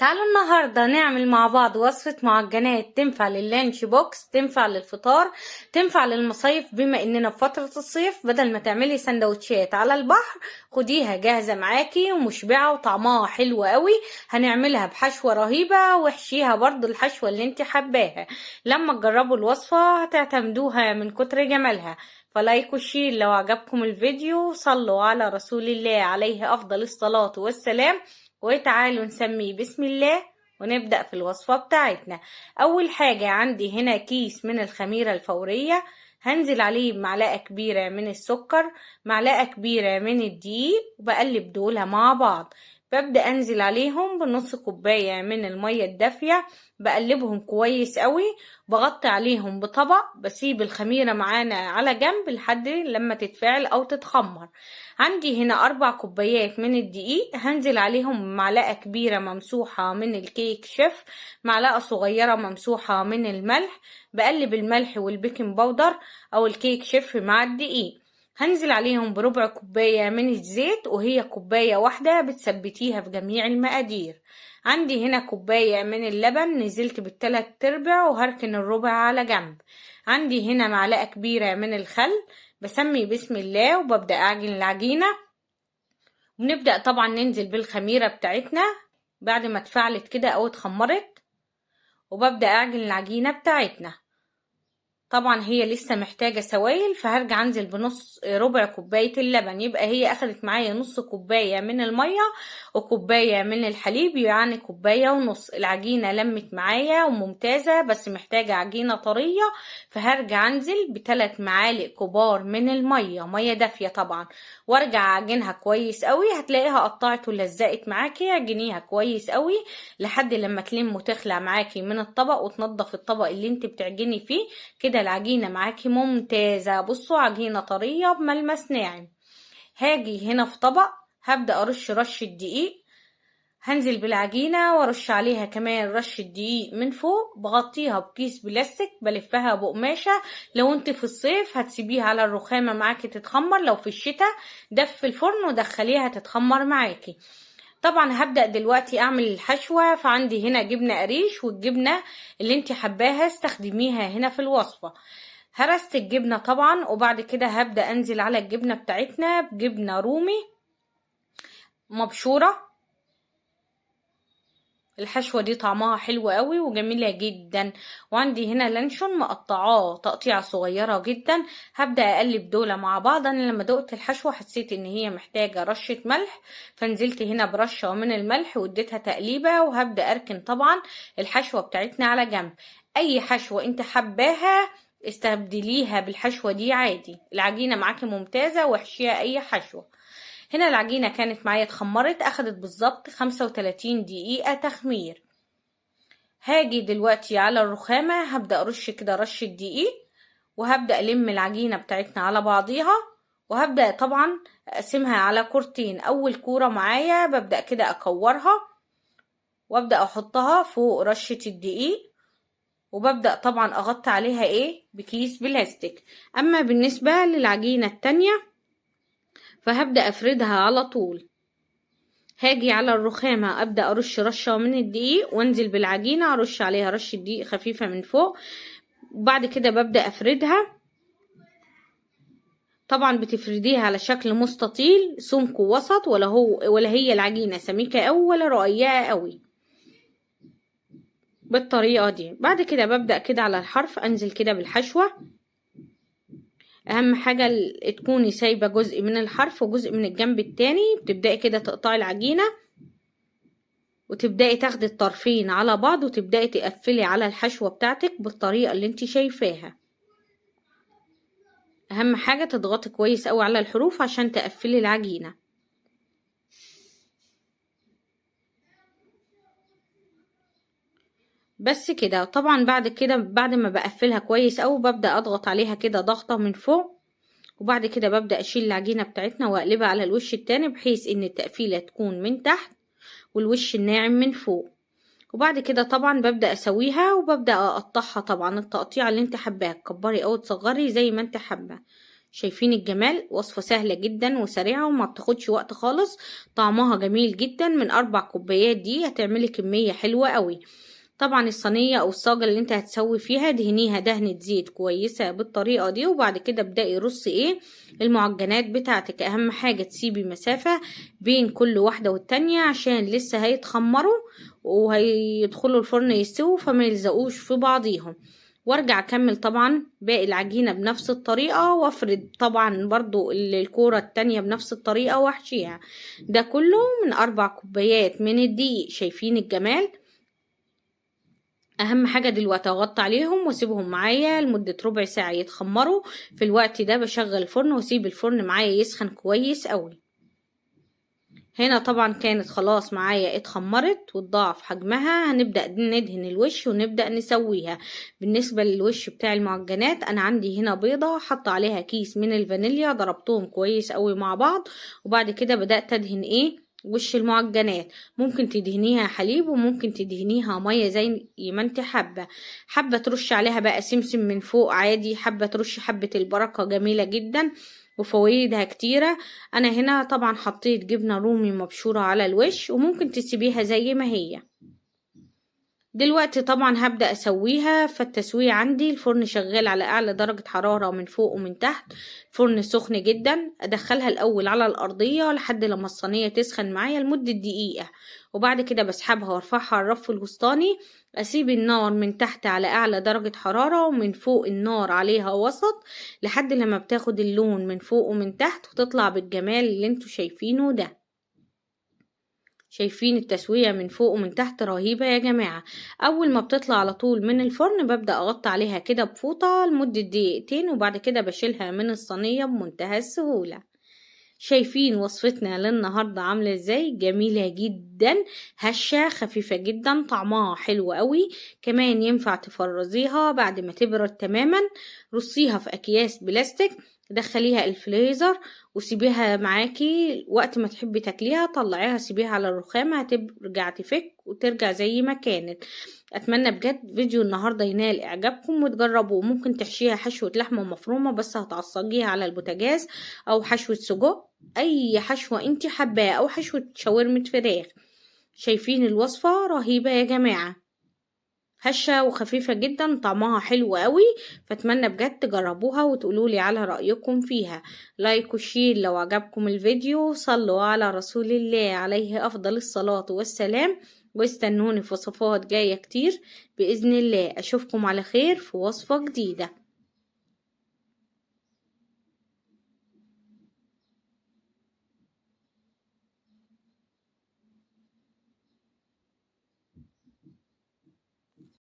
تعالوا النهاردة نعمل مع بعض وصفة معجنات تنفع لللانش بوكس، تنفع للفطار، تنفع للمصايف. بما اننا في فترة الصيف، بدل ما تعملي سندوتشات على البحر خديها جاهزة معاكي ومشبعة وطعمها حلو قوي. هنعملها بحشوة رهيبة واحشيها برضو الحشوة اللي انت حباها. لما تجربوا الوصفة هتعتمدوها من كتر جمالها. فلايك وشير لو عجبكم الفيديو، صلوا على رسول الله عليه أفضل الصلاة والسلام. وتعالوا نسميه بسم الله ونبدأ في الوصفة بتاعتنا. أول حاجة عندي هنا كيس من الخميرة الفورية، هنزل عليه بمعلقة كبيرة من السكر، معلقة كبيرة من الدقيق، وبقلب دولها مع بعض. ببدأ أنزل عليهم بنص كوباية من المية الدافية، بقلبهم كويس قوي، بغطي عليهم بطبق، بسيب الخميرة معانا على جنب لحد لما تتفاعل أو تتخمر. عندي هنا 4 كوبايات من الدقيق، هنزل عليهم معلقة كبيرة ممسوحة من الكيك شيف، معلقة صغيرة ممسوحة من الملح. بقلب الملح والبيكنج باودر أو الكيك شيف مع الدقيق. هنزل عليهم بربع كوباية من الزيت، وهي كوباية واحدة بتثبتيها في جميع المقادير. عندي هنا كوباية من اللبن، نزلت بالتلات ارباع وهركن الربع على جنب. عندي هنا معلقة كبيرة من الخل، بسمي بسم الله وببدأ أعجن العجينة. ونبدأ طبعا ننزل بالخميرة بتاعتنا بعد ما اتفعلت كده أو اتخمرت، وببدأ أعجن العجينة بتاعتنا. طبعا هي لسه محتاجة سوائل، فهرجع انزل بنص ربع كوباية اللبن، يبقى هي اخدت معايا نص كوباية من المية وكوباية من الحليب، يعني كوباية ونص. العجينة لمت معايا وممتازة، بس محتاجة عجينة طرية، فهرجع انزل ب3 معالق كبار من المية، مية دافية طبعا، وارجع اعجنها كويس قوي. هتلاقيها قطعت ولزقت معاكي، عجنيها كويس قوي لحد لما تلم وتخلع معاكي من الطبق، وتنضف الطبق اللي انت بتعجني فيه. كده العجينة معاكي ممتازة. بصوا، عجينة طرية بملمس ناعم. هاجي هنا في طبق، هبدأ ارش رشة دقيق، هنزل بالعجينة وارش عليها كمان رشة دقيق من فوق، بغطيها بكيس بلاستيك، بلفها بقماشة. لو انت في الصيف هتسيبيها على الرخامة معاكي تتخمر، لو في الشتاء دف الفرن ودخليها تتخمر معاكي. طبعا هبدأ دلوقتي اعمل الحشوة. فعندي هنا جبنة قريش، والجبنة اللي انت حباها استخدميها هنا في الوصفة. هرست الجبنة طبعا، وبعد كده هبدأ انزل على الجبنة بتاعتنا بجبنة رومي مبشورة. الحشوة دي طعمها حلو قوي وجميلة جدا. وعندي هنا لانشون مقطعاه تقطيعة صغيرة جدا. هبدأ اقلب دول مع بعض. انا لما دقت الحشوة حسيت ان هي محتاجة رشة ملح، فنزلت هنا برشة من الملح واديتها تقليبة. وهبدأ اركن طبعا الحشوة بتاعتنا على جنب. اي حشوة انت حباها استبدليها بالحشوة دي عادي. العجينة معاكي ممتازة، واحشيها اي حشوة. هنا العجينة كانت معايا اتخمرت، اخدت بالظبط 35 دقيقة تخمير. هاجي دلوقتي على الرخامة، هبدأ ارش كده رشة دقيق، وهبدأ الم العجينة بتاعتنا على بعضيها. وهبدأ طبعا اقسمها على كورتين. اول كورة معايا ببدأ كده اكورها، وابدأ احطها فوق رشة الدقيق، وببدأ طبعا اغطي عليها بكيس بلاستيك. اما بالنسبة للعجينة التانية فهبدأ افردها على طول. هاجي على الرخامة ابدأ ارش رشة من الدقيق، وانزل بالعجينة ارش عليها رشة دقيق خفيفة من فوق. وبعد كده ببدأ افردها. طبعا بتفرديها على شكل مستطيل سمكه وسط، ولا هي العجينة سميكة أوي ولا رقيقة قوي، بالطريقة دي. بعد كده ببدأ كده على الحرف انزل كده بالحشوة. اهم حاجة تكوني سايبة جزء من الحرف وجزء من الجنب التاني. بتبدأي كده تقطعي العجينة، وتبدأي تاخدي الطرفين على بعض، وتبدأي تقفلي على الحشوة بتاعتك بالطريقة اللي انت شايفاها. اهم حاجة تضغطي كويس قوي على الحروف عشان تقفلي العجينة. بس كده. طبعا بعد كده بعد ما بقفلها كويس قوي ببدأ اضغط عليها كده ضغطة من فوق، وبعد كده ببدأ اشيل العجينة بتاعتنا واقلبها على الوش التاني، بحيث ان التقفيلة تكون من تحت والوش الناعم من فوق. وبعد كده طبعا ببدأ اسويها، وببدأ اقطعها طبعا التقطيع اللي انت حباه، تكبري او تصغري زي ما انت حابه. شايفين الجمال؟ وصفة سهلة جدا وسريعة وما بتاخدش وقت خالص. طعمها جميل جدا. من 4 كوبايات دي هتعملي كمية حلوة قوي. طبعا الصينية او الصاجة اللي انت هتسوي فيها دهنيها دهنة زيت كويسة بالطريقة دي، وبعد كده ابدأي رصي المعجنات بتاعتك. اهم حاجة تسيبي مسافة بين كل واحدة والتانية عشان لسه هيتخمروا وهيدخلوا الفرن يستووا فما يلزقوش في بعضيهم. وارجع اكمل طبعا باقي العجينة بنفس الطريقة، وافرد طبعا برضو الكورة التانية بنفس الطريقة واحشيها. ده كله من 4 كوبايات من الدقيق. شايفين الجمال؟ اهم حاجة دلوقتي اغطي عليهم واسيبهم معايا لمدة ربع ساعة يتخمروا. في الوقت ده بشغل الفرن واسيب الفرن معايا يسخن كويس قوي. هنا طبعا كانت خلاص معايا اتخمرت واتضاعف حجمها. هنبدأ ندهن الوش ونبدأ نسويها. بالنسبة للوش بتاع المعجنات انا عندي هنا بيضة حط عليها كيس من الفانيليا، ضربتهم كويس قوي مع بعض، وبعد كده بدأت ادهن وش المعجنات. ممكن تدهنيها حليب وممكن تدهنيها ميه زي ما انت حابه ترش عليها بقى سمسم من فوق عادي، حابه ترش حبه البركه جميله جدا وفوائدها كتيره. انا هنا طبعا حطيت جبنه رومي مبشوره على الوش، وممكن تسيبيها زي ما هي. دلوقتي طبعا هبدأ اسويها. فالتسوية عندي الفرن شغال على اعلى درجة حرارة من فوق ومن تحت، فرن سخن جدا. ادخلها الاول على الارضية لحد لما الصينية تسخن معايا لمدة دقيقة، وبعد كده بسحبها وارفعها على الرف الوسطاني. اسيب النار من تحت على اعلى درجة حرارة ومن فوق النار عليها وسط لحد لما بتاخد اللون من فوق ومن تحت وتطلع بالجمال اللي انتوا شايفينه ده. شايفين التسوية من فوق ومن تحت رهيبة يا جماعة. اول ما بتطلع على طول من الفرن ببدأ اغطي عليها كده بفوطة لمدة دقيقتين، وبعد كده بشيلها من الصينية بمنتهى السهولة. شايفين وصفتنا للنهاردة عاملة ازاي؟ جميلة جدا، هشة خفيفة جدا، طعمها حلو قوي. كمان ينفع تفرزيها بعد ما تبرد تماما. رصيها في اكياس بلاستيك، دخليها الفريزر وسيبيها معاكي وقت ما تحبي تاكليها. طلعيها سيبيها على الرخامة هترجع تفك وترجع زي ما كانت. اتمنى بجد فيديو النهاردة ينال اعجابكم وتجربوه. ممكن تحشيها حشوة لحمة مفرومة بس هتعصجيها على البوتاجاز، او حشوة سجق، اي حشوة انتي حباها، او حشوة شاورمة فراخ. شايفين الوصفة رهيبة يا جماعة، هشة وخفيفة جدا، طعمها حلو قوي. فاتمنى بجد تجربوها وتقولولي على رأيكم فيها. لايك وشير لو عجبكم الفيديو. صلوا على رسول الله عليه افضل الصلاة والسلام، واستنوني في وصفات جاية كتير بإذن الله. اشوفكم على خير في وصفة جديدة.